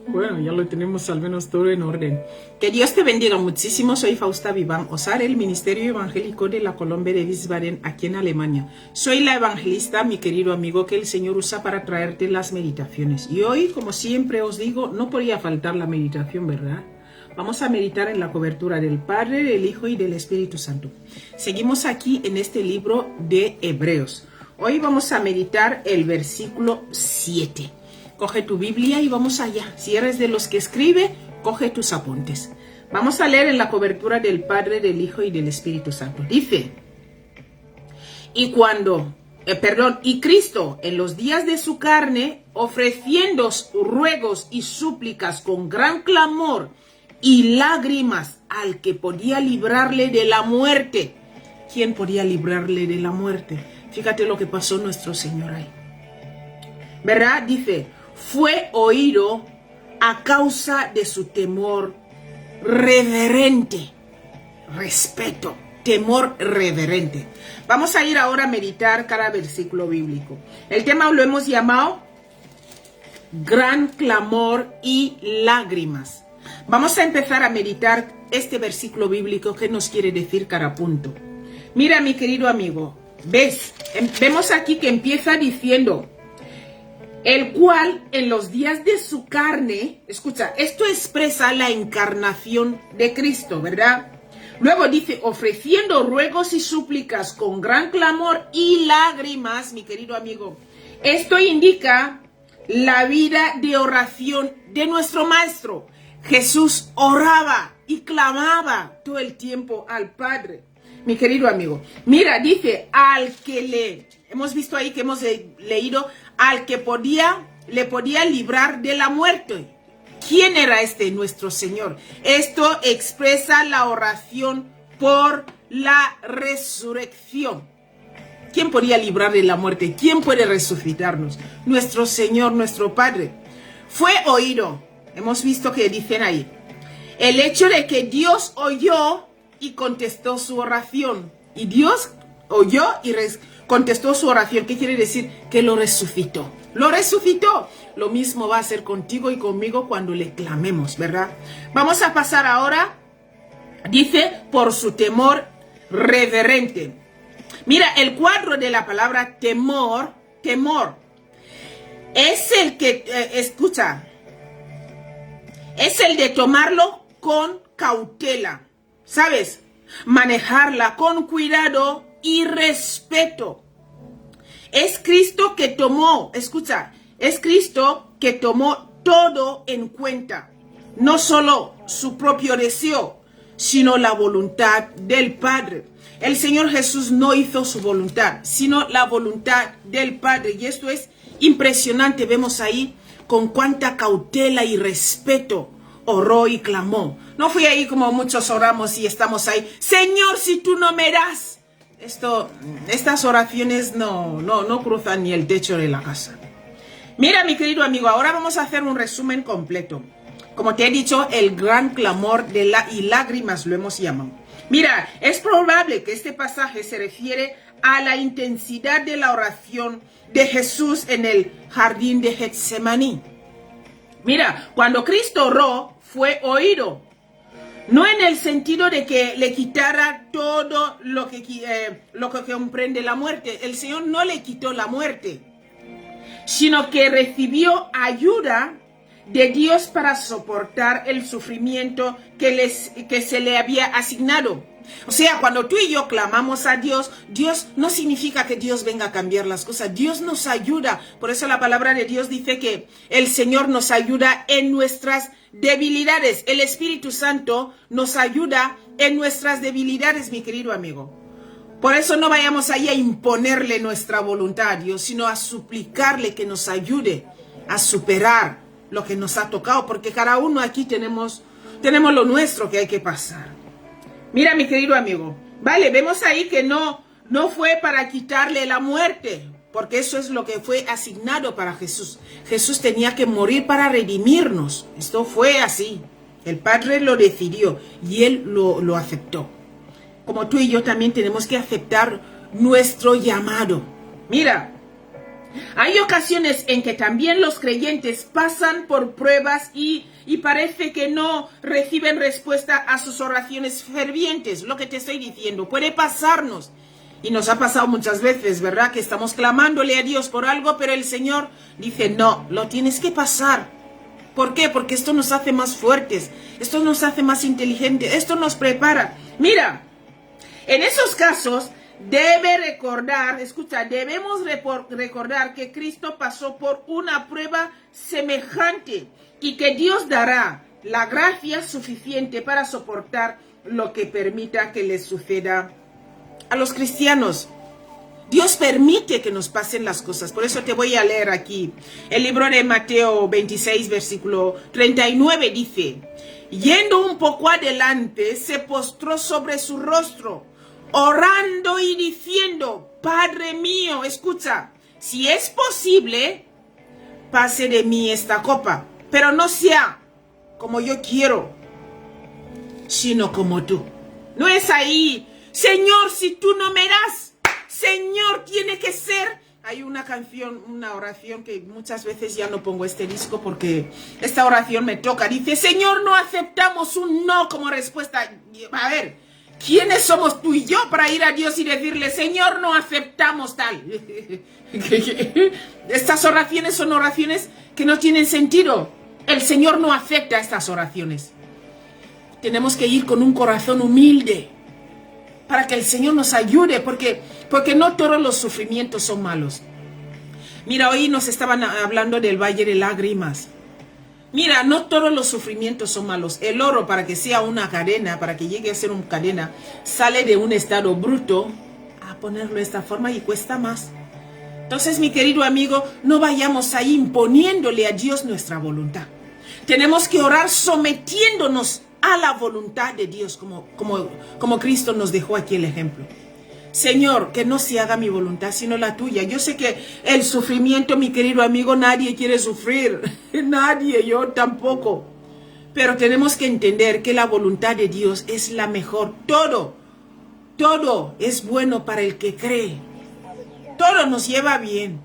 Bueno, ya lo tenemos al menos todo en orden. Que Dios te bendiga muchísimo. Soy Fausta Viván Osar, el Ministerio Evangélico de la Colombia de Wiesbaden, aquí en Alemania. Soy la evangelista, mi querido amigo, que el Señor usa para traerte las meditaciones. Y hoy, como siempre os digo, no podía faltar la meditación, ¿verdad? Vamos a meditar en la cobertura del Padre, del Hijo y del Espíritu Santo. Seguimos aquí en este libro de Hebreos. Hoy vamos a meditar el versículo 7. Coge tu Biblia y vamos allá. Si eres de los que escribe, coge tus apuntes. Vamos a leer en la cobertura del Padre, del Hijo y del Espíritu Santo. Dice, y Cristo en los días de su carne, ofreciendo ruegos y súplicas con gran clamor y lágrimas al que podía librarle de la muerte. ¿Quién podía librarle de la muerte? Fíjate lo que pasó nuestro Señor ahí. ¿Verdad? Dice, fue oído a causa de su temor reverente. Respeto, temor reverente. Vamos a ir ahora a meditar cada versículo bíblico. El tema lo hemos llamado gran clamor y lágrimas. Vamos a empezar a meditar este versículo bíblico que nos quiere decir cada punto. Mira, mi querido amigo, vemos aquí que empieza diciendo, el cual en los días de su carne, escucha, esto expresa la encarnación de Cristo, ¿verdad? Luego dice, ofreciendo ruegos y súplicas con gran clamor y lágrimas, mi querido amigo. Esto indica la vida de oración de nuestro Maestro. Jesús oraba y clamaba todo el tiempo al Padre. Mi querido amigo, mira, dice, hemos visto ahí que hemos leído, al que le podía librar de la muerte. ¿Quién era nuestro Señor? Esto expresa la oración por la resurrección. ¿Quién podía librar de la muerte? ¿Quién puede resucitarnos? Nuestro Señor, nuestro Padre. Fue oído. Hemos visto que dicen ahí. El hecho de que Dios oyó y contestó su oración. Y Dios oyó y contestó su oración. ¿Qué quiere decir? Que lo resucitó. Lo resucitó. Lo mismo va a hacer contigo y conmigo cuando le clamemos, ¿verdad? Vamos a pasar ahora. Dice, por su temor reverente. Mira, el cuadro de la palabra temor, es el que, escucha, es el de tomarlo con cautela. ¿Sabes? Manejarla con cuidado y respeto. Es Cristo que tomó, escucha, es Cristo que tomó todo en cuenta. No solo su propio deseo, sino la voluntad del Padre. El Señor Jesús no hizo su voluntad, sino la voluntad del Padre. Y esto es impresionante. Vemos ahí con cuánta cautela y respeto oró y clamó. No fui ahí como muchos oramos y estamos ahí. Señor, si tú no me das. Estas oraciones no cruzan ni el techo de la casa. Mira, mi querido amigo, ahora vamos a hacer un resumen completo. Como te he dicho, el gran clamor y lágrimas lo hemos llamado. Mira, es probable que este pasaje se refiere a la intensidad de la oración de Jesús en el jardín de Getsemaní. Mira, cuando Cristo oró, fue oído. No en el sentido de que le quitara todo lo que comprende la muerte. El Señor no le quitó la muerte, sino que recibió ayuda de Dios para soportar el sufrimiento que se le había asignado. O sea, cuando tú y yo clamamos a Dios, Dios no significa que Dios venga a cambiar las cosas. Dios nos ayuda. Por eso la palabra de Dios dice que el Señor nos ayuda en nuestras debilidades. El Espíritu Santo nos ayuda en nuestras debilidades, mi querido amigo. Por eso no vayamos ahí a imponerle nuestra voluntad a Dios, sino a suplicarle que nos ayude a superar lo que nos ha tocado, porque cada uno aquí tenemos lo nuestro que hay que pasar. Mira, mi querido amigo, vale, vemos ahí que no fue para quitarle la muerte, porque eso es lo que fue asignado para Jesús. Jesús tenía que morir para redimirnos. Esto fue así. El Padre lo decidió y Él lo aceptó. Como tú y yo también tenemos que aceptar nuestro llamado. Mira, Hay ocasiones en que también los creyentes pasan por pruebas y parece que no reciben respuesta a sus oraciones fervientes. Lo que te estoy diciendo, puede pasarnos. Y nos ha pasado muchas veces, ¿verdad? Que estamos clamándole a Dios por algo, pero el Señor dice, no, lo tienes que pasar. ¿Por qué? Porque esto nos hace más fuertes, esto nos hace más inteligentes, esto nos prepara. Mira, en esos casos debemos recordar que Cristo pasó por una prueba semejante y que Dios dará la gracia suficiente para soportar lo que permita que les suceda a los cristianos. Dios permite que nos pasen las cosas. Por eso te voy a leer aquí. El libro de Mateo 26, versículo 39 dice, yendo un poco adelante, se postró sobre su rostro, orando y diciendo, Padre mío, escucha, si es posible, pase de mí esta copa, pero no sea como yo quiero, sino como tú. No es ahí, Señor, si tú no me das, Señor, tiene que ser. Hay una canción, una oración que muchas veces ya no pongo este disco porque esta oración me toca. Dice, Señor, no aceptamos un no como respuesta. A ver, ¿quiénes somos tú y yo para ir a Dios y decirle, Señor, no aceptamos tal? Estas oraciones son oraciones que no tienen sentido. El Señor no acepta estas oraciones. Tenemos que ir con un corazón humilde para que el Señor nos ayude, porque no todos los sufrimientos son malos. Mira, hoy nos estaban hablando del valle de lágrimas. Mira, no todos los sufrimientos son malos. El oro, para que sea una cadena, para que llegue a ser una cadena, sale de un estado bruto a ponerlo de esta forma y cuesta más. Entonces, mi querido amigo, no vayamos ahí imponiéndole a Dios nuestra voluntad. Tenemos que orar sometiéndonos a la voluntad de Dios, como Cristo nos dejó aquí el ejemplo. Señor, que no se haga mi voluntad, sino la tuya. Yo sé que el sufrimiento, mi querido amigo, nadie quiere sufrir. Nadie, yo tampoco. Pero tenemos que entender que la voluntad de Dios es la mejor. Todo es bueno para el que cree. Todo nos lleva bien.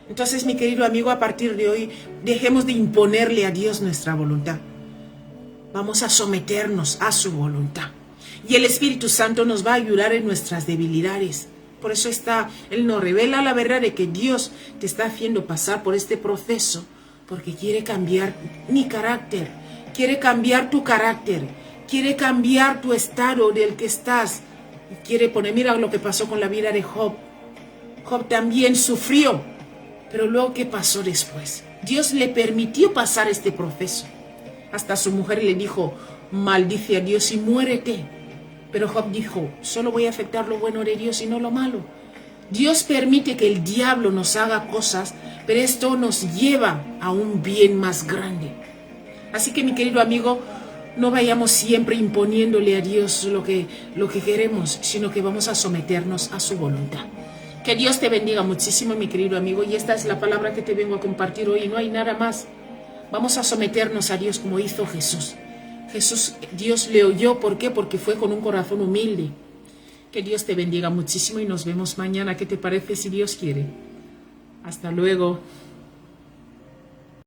Entonces, mi querido amigo, a partir de hoy, dejemos de imponerle a Dios nuestra voluntad. Vamos a someternos a su voluntad. Y el Espíritu Santo nos va a ayudar en nuestras debilidades. Por eso Él nos revela la verdad de que Dios te está haciendo pasar por este proceso, porque quiere cambiar mi carácter, quiere cambiar tu carácter, quiere cambiar tu estado del que estás. Quiere poner, mira lo que pasó con la vida de Job. Job también sufrió, pero luego, ¿qué pasó después? Dios le permitió pasar este proceso. Hasta su mujer le dijo, maldice a Dios y muérete. Pero Job dijo, solo voy a afectar lo bueno de Dios y no lo malo. Dios permite que el diablo nos haga cosas, pero esto nos lleva a un bien más grande. Así que, mi querido amigo, no vayamos siempre imponiéndole a Dios lo que queremos, sino que vamos a someternos a su voluntad. Que Dios te bendiga muchísimo, mi querido amigo, y esta es la palabra que te vengo a compartir hoy, no hay nada más. Vamos a someternos a Dios como hizo Jesús. Dios le oyó, ¿por qué? Porque fue con un corazón humilde. Que Dios te bendiga muchísimo y nos vemos mañana. ¿Qué te parece si Dios quiere? Hasta luego.